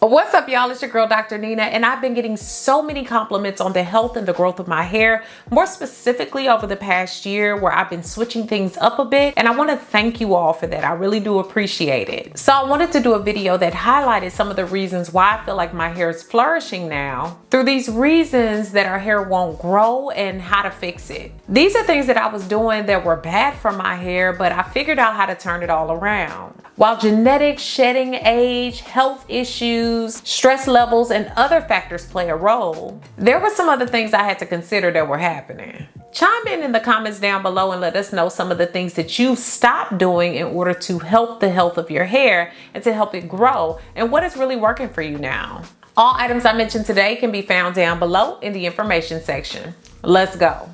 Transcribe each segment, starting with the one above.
What's up, y'all? It's your girl, Dr. Nina, and I've been getting so many compliments on the health and the growth of my hair, more specifically over the past year where I've been switching things up a bit, and I want to thank you all for that. I really do appreciate it. So I wanted to do a video that highlighted some of the reasons why I feel like my hair is flourishing now through these reasons that our hair won't grow and how to fix it. These are things that I was doing that were bad for my hair, but I figured out how to turn it all around. While genetics, shedding, age, health issues, stress levels, and other factors play a role, there were some other things I had to consider that were happening. Chime in the comments down below and let us know some of the things that you've stopped doing in order to help the health of your hair and to help it grow, and what is really working for you now. All items I mentioned today can be found down below in the information section. Let's go.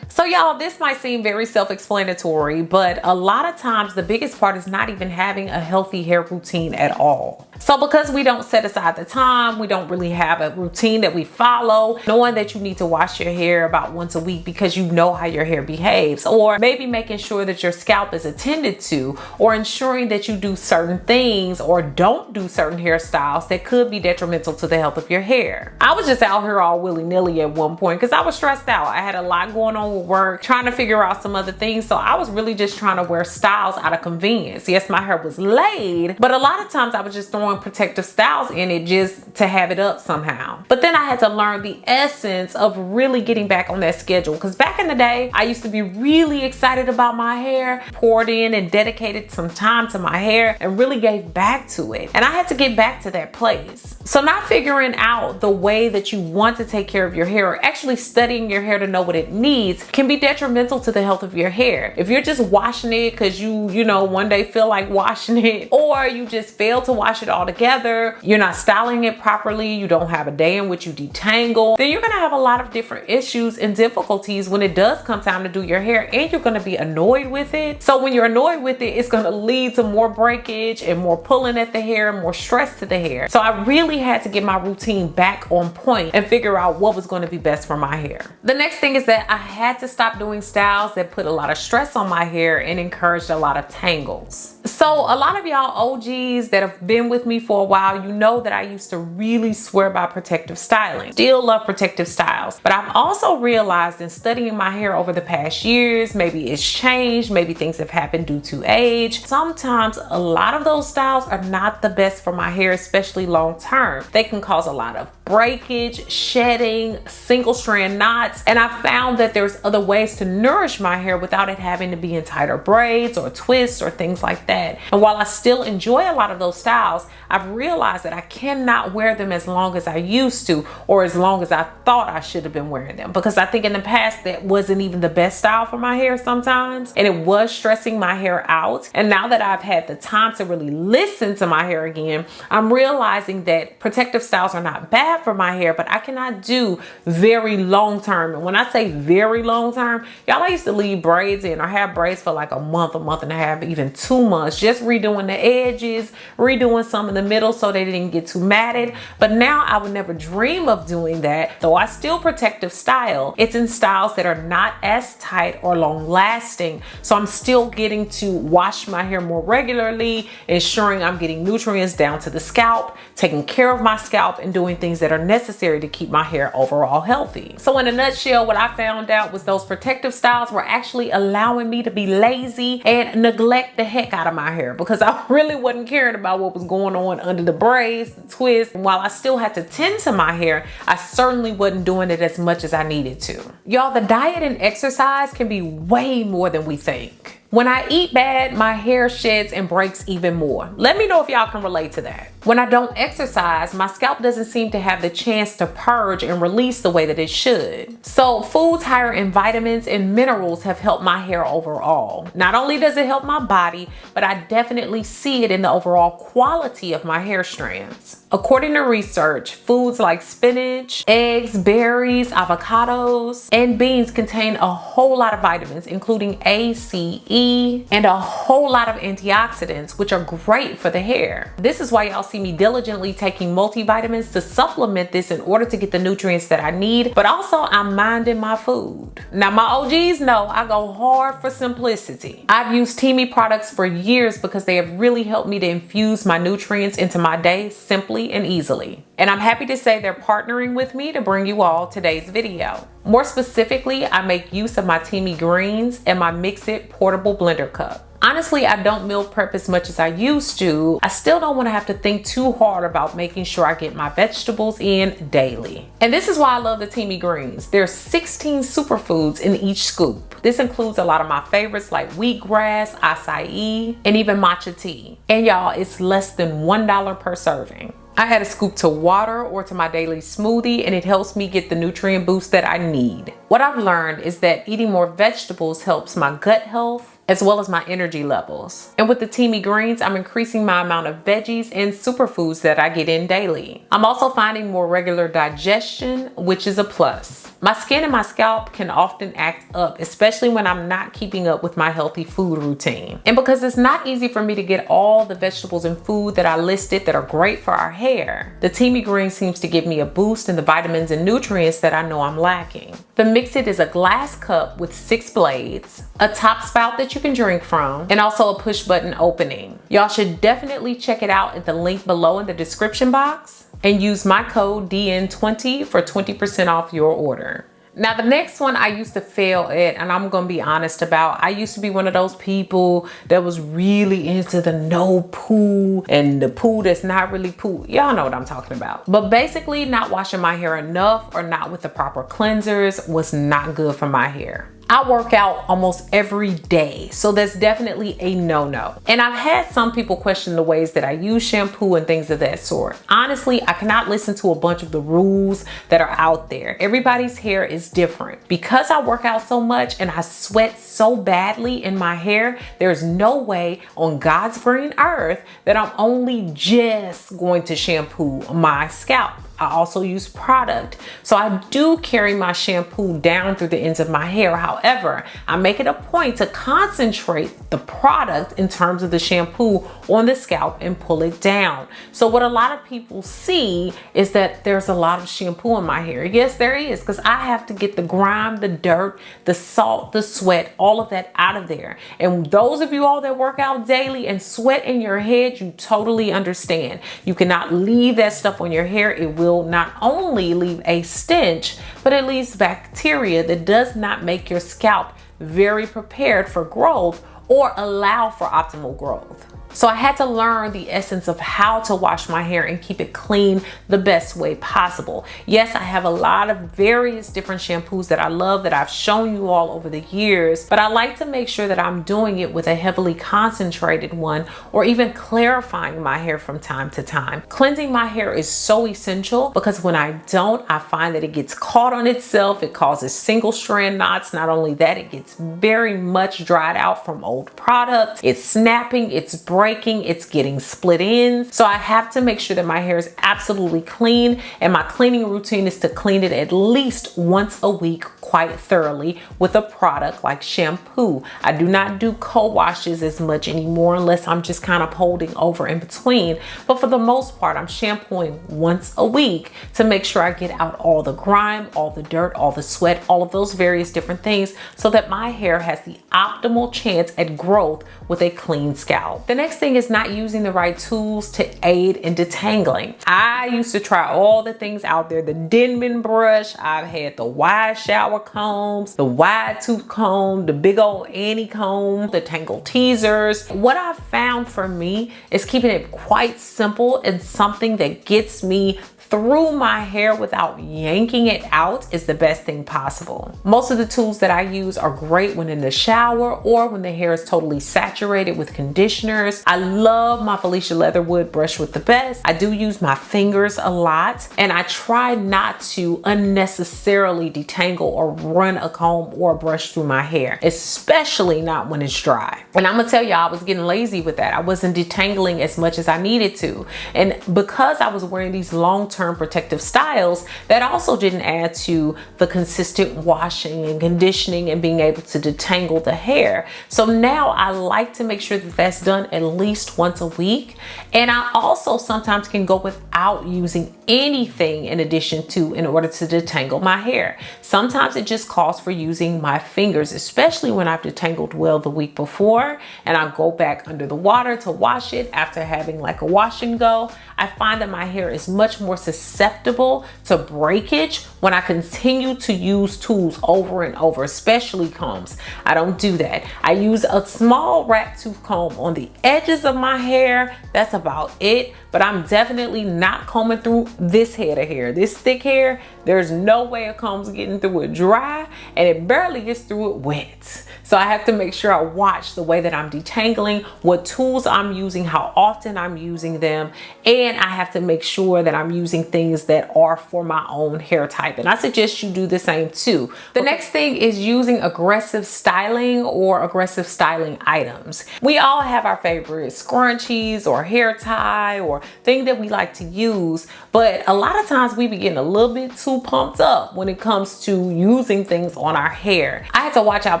So y'all, this might seem very self-explanatory, but a lot of times the biggest part is not even having a healthy hair routine at all. So because we don't set aside the time, we don't really have a routine that we follow, knowing that you need to wash your hair about once a week because you know how your hair behaves, or maybe making sure that your scalp is attended to, or ensuring that you do certain things or don't do certain hairstyles that could be detrimental to the health of your hair. I was just out here all willy-nilly at one point because I was stressed out. I had a lot going on with work, trying to figure out some other things. So I was really just trying to wear styles out of convenience. Yes, my hair was laid, but a lot of times I was just throwing protective styles in it just to have it up somehow. But then I had to learn the essence of really getting back on that schedule, because back in the day, I used to be really excited about my hair, poured in and dedicated some time to my hair and really gave back to it. And I had to get back to that place. So not figuring out the way that you want to take care of your hair, or actually studying your hair to know what it needs, can be detrimental to the health of your hair. If you're just washing it because you know, one day feel like washing it, or you just fail to wash it altogether, you're not styling it properly, you don't have a day in which you detangle, then you're gonna have a lot of different issues and difficulties when it does come time to do your hair, and you're gonna be annoyed with it. So when you're annoyed with it, it's gonna lead to more breakage and more pulling at the hair, more stress to the hair. So I really had to get my routine back on point and figure out what was gonna be best for my hair. The next thing is that I had to stop doing styles that put a lot of stress on my hair and encouraged a lot of tangles. So a lot of y'all OGs that have been with me for a while, you know that I used to really swear by protective styling. Still love protective styles, but I've also realized in studying my hair over the past years, maybe it's changed, maybe things have happened due to age. Sometimes a lot of those styles are not the best for my hair, especially long term. They can cause a lot of breakage, shedding, single strand knots, and I found that there's other ways to nourish my hair without it having to be in tighter braids or twists or things like that. And while I still enjoy a lot of those styles, I've realized that I cannot wear them as long as I used to, or as long as I thought I should have been wearing them, because I think in the past that wasn't even the best style for my hair sometimes, and it was stressing my hair out. And now that I've had the time to really listen to my hair again, I'm realizing that protective styles are not bad for my hair, but I cannot do very long term. And when I say very long term, y'all, I used to leave braids in or have braids for like a month and a half, even 2 months, just redoing the edges, redoing some in the middle so they didn't get too matted. But now I would never dream of doing that. Though I still protective style, it's in styles that are not as tight or long lasting. So I'm still getting to wash my hair more regularly, ensuring I'm getting nutrients down to the scalp, taking care of my scalp, and doing things that are necessary to keep my hair overall healthy. So in a nutshell, what I found out was those protective styles were actually allowing me to be lazy and neglect the heck out of my hair, because I really wasn't caring about what was going on under the braids, the twists. And while I still had to tend to my hair, I certainly wasn't doing it as much as I needed to. Y'all, the diet and exercise can be way more than we think. When I eat bad, my hair sheds and breaks even more. Let me know if y'all can relate to that. When I don't exercise, my scalp doesn't seem to have the chance to purge and release the way that it should. So foods higher in vitamins and minerals have helped my hair overall. Not only does it help my body, but I definitely see it in the overall quality of my hair strands. According to research, foods like spinach, eggs, berries, avocados, and beans contain a whole lot of vitamins, including A, C, E, and a whole lot of antioxidants, which are great for the hair. This is why y'all see me diligently taking multivitamins to supplement this in order to get the nutrients that I need, but also I'm minding my food. Now my OGs know I go hard for simplicity. I've used Tiffany products for years because they have really helped me to infuse my nutrients into my day simply and easily. And I'm happy to say they're partnering with me to bring you all today's video. More specifically, I make use of my Tiffany greens and my Mix It portable blender cup. Honestly, I don't meal prep as much as I used to. I still don't want to have to think too hard about making sure I get my vegetables in daily. And this is why I love the Tiffany greens. There's 16 superfoods in each scoop. This includes a lot of my favorites like wheatgrass, acai, and even matcha tea. And y'all, it's less than $1 per serving. I add a scoop to water or to my daily smoothie, and it helps me get the nutrient boost that I need. What I've learned is that eating more vegetables helps my gut health as well as my energy levels. And with the Tiffany greens, I'm increasing my amount of veggies and superfoods that I get in daily. I'm also finding more regular digestion, which is a plus. My skin and my scalp can often act up, especially when I'm not keeping up with my healthy food routine. And because it's not easy for me to get all the vegetables and food that I listed that are great for our hair, the Tiffany green seems to give me a boost in the vitamins and nutrients that I know I'm lacking. The Mix It is a glass cup with 6 blades, a top spout that you can drink from, and also a push button opening. Y'all should definitely check it out at the link below in the description box and use my code DN20 for 20% off your order. Now the next one I used to fail at, and I'm gonna be honest about, I used to be one of those people that was really into the no poo and the poo that's not really poo. Y'all know what I'm talking about. But basically not washing my hair enough or not with the proper cleansers was not good for my hair. I work out almost every day, so that's definitely a no-no. And I've had some people question the ways that I use shampoo and things of that sort. Honestly, I cannot listen to a bunch of the rules that are out there. Everybody's hair is different. Because I work out so much and I sweat so badly in my hair, there's no way on God's green earth that I'm only just going to shampoo my scalp. I also use product. So I do carry my shampoo down through the ends of my hair. However, I make it a point to concentrate the product in terms of the shampoo on the scalp and pull it down. So what a lot of people see is that there's a lot of shampoo in my hair. Yes, there is, because I have to get the grime, the dirt, the salt, the sweat, all of that out of there. And those of you all that work out daily and sweat in your head, you totally understand. You cannot leave that stuff on your hair. It will not only leave a stench, but it leaves bacteria that does not make your scalp very prepared for growth or allow for optimal growth. So I had to learn the essence of how to wash my hair and keep it clean the best way possible. Yes, I have a lot of various different shampoos that I love that I've shown you all over the years, but I like to make sure that I'm doing it with a heavily concentrated one or even clarifying my hair from time to time. Cleansing my hair is so essential because when I don't, I find that it gets caught on itself. It causes single strand knots. Not only that, it gets very much dried out from old products. It's snapping, it's breaking, it's getting split ends. So I have to make sure that my hair is absolutely clean, and my cleaning routine is to clean it at least once a week quite thoroughly with a product like shampoo. I do not do co-washes as much anymore unless I'm just kind of holding over in between. But for the most part, I'm shampooing once a week to make sure I get out all the grime, all the dirt, all the sweat, all of those various different things so that my hair has the optimal chance at growth with a clean scalp. The next thing is not using the right tools to aid in detangling. I used to try all the things out there, the Denman brush, I've had the wide shower combs, the wide tooth comb, the big old Annie comb, the tangle teasers. What I've found for me is keeping it quite simple and something that gets me through my hair without yanking it out is the best thing possible. Most of the tools that I use are great when in the shower or when the hair is totally saturated with conditioners. I love my Felicia Leatherwood brush with the best. I do use my fingers a lot, and I try not to unnecessarily detangle or run a comb or a brush through my hair, especially not when it's dry. And I'm gonna tell y'all, I was getting lazy with that. I wasn't detangling as much as I needed to. And because I was wearing these long-term short-term protective styles that also didn't add to the consistent washing and conditioning and being able to detangle the hair. So now I like to make sure that that's done at least once a week. And I also sometimes can go without using anything in addition to in order to detangle my hair. Sometimes it just calls for using my fingers, especially when I've detangled well the week before and I go back under the water to wash it after having like a wash and go. I find that my hair is much more susceptible to breakage when I continue to use tools over and over, especially combs. I don't do that. I use a small rat tooth comb on the edges of my hair. That's about it. But I'm definitely not combing through this head of hair. This thick hair, there's no way a comb's getting through it dry, and it barely gets through it wet. So I have to make sure I watch the way that I'm detangling, what tools I'm using, how often I'm using them, and I have to make sure that I'm using things that are for my own hair type. And I suggest you do the same too. The next thing is using aggressive styling or aggressive styling items. We all have our favorite scrunchies or hair tie or thing that we like to use, but a lot of times we be getting a little bit too pumped up when it comes to using things on our hair. I had to watch out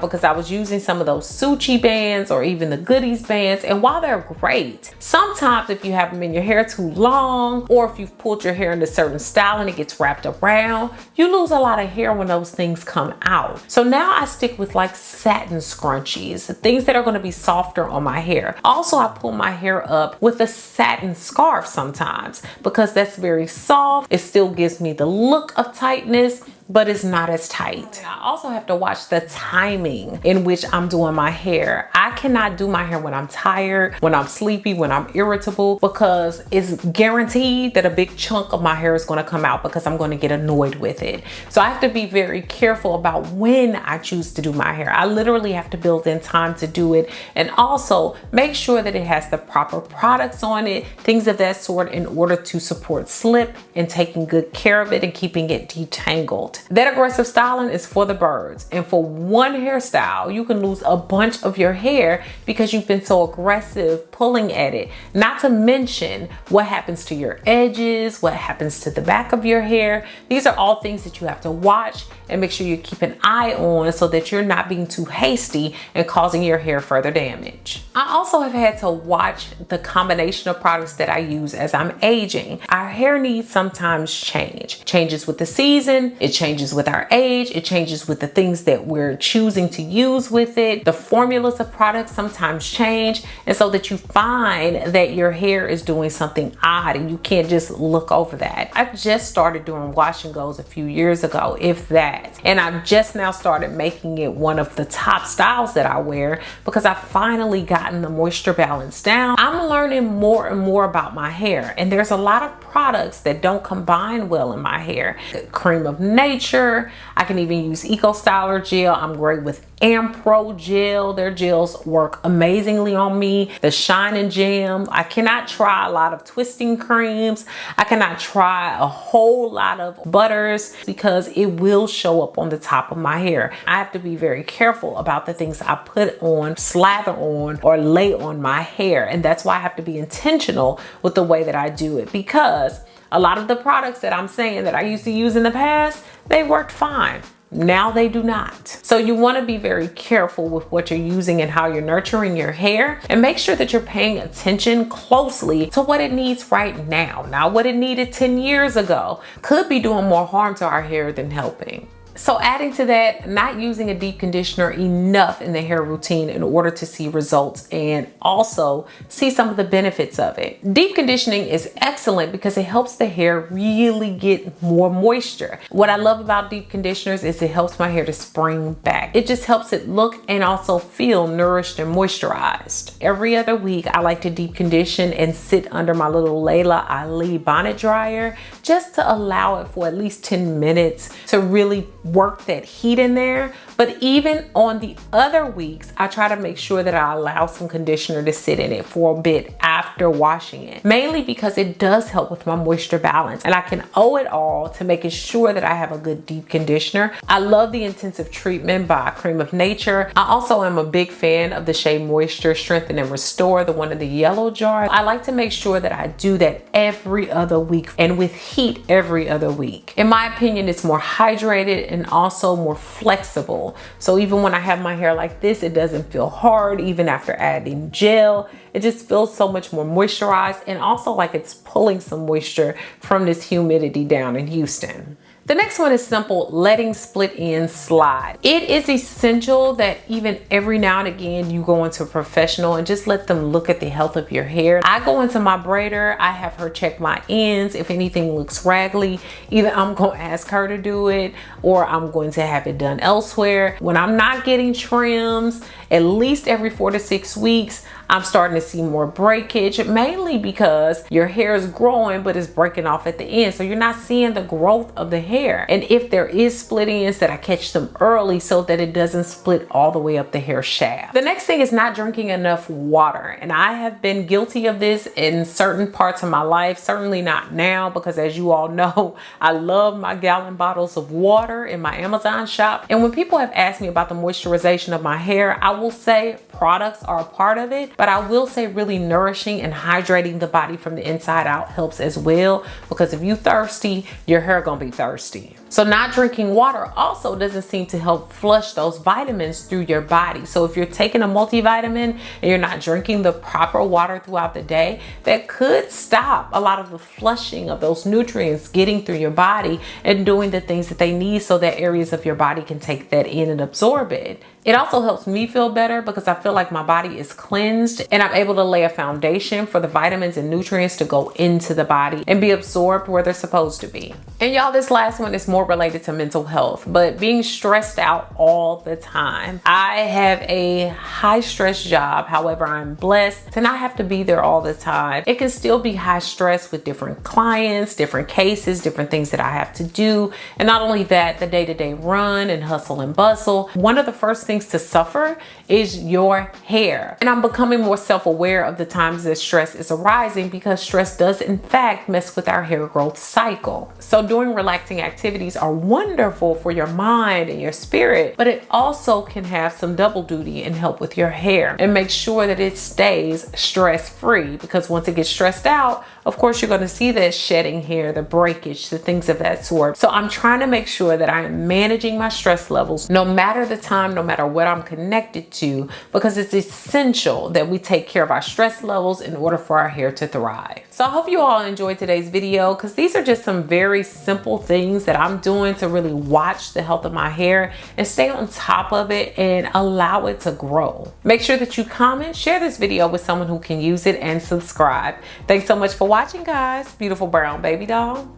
because I was using some of those Suchi bands or even the Goodies bands, and while they're great, sometimes if you have them in your hair too long, or if you've pulled your hair in a certain style and it gets wrapped around, you lose a lot of hair when those things come out. So now I stick with like satin scrunchies, things that are going to be softer on my hair. Also, I pull my hair up with a satin scarf sometimes because that's very soft. It still gives me the look of tightness, but it's not as tight. I also have to watch the timing in which I'm doing my hair. I cannot do my hair when I'm tired, when I'm sleepy, when I'm irritable, because it's guaranteed that a big chunk of my hair is gonna come out because I'm gonna get annoyed with it. So I have to be very careful about when I choose to do my hair. I literally have to build in time to do it, and also make sure that it has the proper products on it, things of that sort, in order to support slip and taking good care of it and keeping it detangled. That aggressive styling is for the birds, and for one hairstyle you can lose a bunch of your hair because you've been so aggressive pulling at it. Not to mention what happens to your edges, what happens to the back of your hair. These are all things that you have to watch and make sure you keep an eye on so that you're not being too hasty and causing your hair further damage. I also have had to watch the combination of products that I use as I'm aging. Our hair needs sometimes changes with the season, it changes with our age, it changes with the things that we're choosing to use with it. The formulas of products sometimes change, and so that you find that your hair is doing something odd and you can't just look over that. I just started doing wash and goes a few years ago, if that. And I've just now started making it one of the top styles that I wear because I've finally gotten the moisture balance down. I'm learning more and more about my hair, and there's a lot of products that don't combine well in my hair. Cream of Nature, I can even use Eco Styler gel. I'm great with Ampro gel. Their gels work amazingly on me. The Shine and Jam. I cannot try a lot of twisting creams. I cannot try a whole lot of butters because it will show up on the top of my hair. I have to be very careful about the things I put on, slather on, or lay on my hair. And that's why I have to be intentional with the way that I do it, because a lot of the products that I'm saying that I used to use in the past, they worked fine. Now they do not. So you want to be very careful with what you're using and how you're nurturing your hair, and make sure that you're paying attention closely to what it needs right now. Not what it needed 10 years ago. Could be doing more harm to our hair than helping. So adding to that, not using a deep conditioner enough in the hair routine in order to see results and also see some of the benefits of it. Deep conditioning is excellent because it helps the hair really get more moisture. What I love about deep conditioners is it helps my hair to spring back. It just helps it look and also feel nourished and moisturized. Every other week, I like to deep condition and sit under my little Layla Ali bonnet dryer just to allow it for at least 10 minutes to really work that heat in there. But even on the other weeks, I try to make sure that I allow some conditioner to sit in it for a bit after washing it, mainly because it does help with my moisture balance, and I can owe it all to making sure that I have a good deep conditioner. I love the Intensive Treatment by Cream of Nature. I also am a big fan of the Shea Moisture Strengthen and Restore, the one in the yellow jar. I like to make sure that I do that every other week, and with heat every other week. In my opinion, it's more hydrated and also more flexible. So even when I have my hair like this, it doesn't feel hard. Even after adding gel, it just feels so much more moisturized, and also like it's pulling some moisture from this humidity down in Houston. The next one is simple, letting split ends slide. It is essential that even every now and again you go into a professional and just let them look at the health of your hair. I go into my braider, I have her check my ends. If anything looks raggedy, either I'm going to ask her to do it or I'm going to have it done elsewhere. When I'm not getting trims, at least every 4 to 6 weeks, I'm starting to see more breakage, mainly because your hair is growing but it's breaking off at the end. So you're not seeing the growth of the hair. And if there is split ends, that I catch them early so that it doesn't split all the way up the hair shaft. The next thing is not drinking enough water. And I have been guilty of this in certain parts of my life, certainly not now, because as you all know, I love my gallon bottles of water in my Amazon shop. And when people have asked me about the moisturization of my hair, I will say products are a part of it, but I will say really nourishing and hydrating the body from the inside out helps as well, because if you thirsty, your hair gonna be thirsty. So not drinking water also doesn't seem to help flush those vitamins through your body. So if you're taking a multivitamin and you're not drinking the proper water throughout the day, that could stop a lot of the flushing of those nutrients getting through your body and doing the things that they need so that areas of your body can take that in and absorb it. It also helps me feel better because I feel like my body is cleansed and I'm able to lay a foundation for the vitamins and nutrients to go into the body and be absorbed where they're supposed to be. And y'all, this last one is more related to mental health, but being stressed out all the time. I have a high stress job. However, I'm blessed to not have to be there all the time. It can still be high stress with different clients, different cases, different things that I have to do. And not only that, the day-to-day run and hustle and bustle. One of the first things to suffer is your hair. And I'm becoming more self-aware of the times that stress is arising, because stress does in fact mess with our hair growth cycle. So doing relaxing activities are wonderful for your mind and your spirit, but it also can have some double duty and help with your hair and make sure that it stays stress-free, because once it gets stressed out, of course, you're going to see that shedding hair, the breakage, the things of that sort. So I'm trying to make sure that I am managing my stress levels no matter the time, no matter what I'm connected to, because it's essential that we take care of our stress levels in order for our hair to thrive. So I hope you all enjoyed today's video, because these are just some very simple things that I'm doing to really watch the health of my hair and stay on top of it and allow it to grow. Make sure that you comment, share this video with someone who can use it, and subscribe. Thanks so much for watching, guys. Beautiful brown baby doll.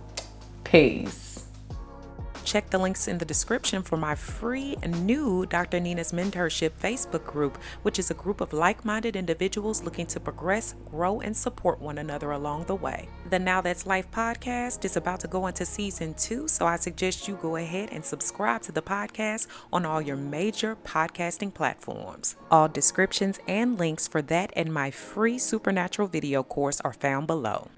Peace. Check the links in the description for my free and new Dr. Nina's Mentorship Facebook group, which is a group of like-minded individuals looking to progress, grow, and support one another along the way. The Now That's Life podcast is about to go into season 2, so I suggest you go ahead and subscribe to the podcast on all your major podcasting platforms. All descriptions and links for that and my free supernatural video course are found below.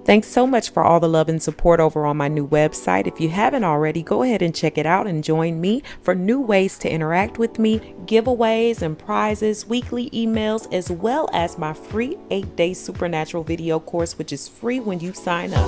Thanks so much for all the love and support over on my new website. If you haven't already, go ahead and check it out and join me for new ways to interact with me, giveaways and prizes, weekly emails, as well as my free 8-day supernatural video course, which is free when you sign up.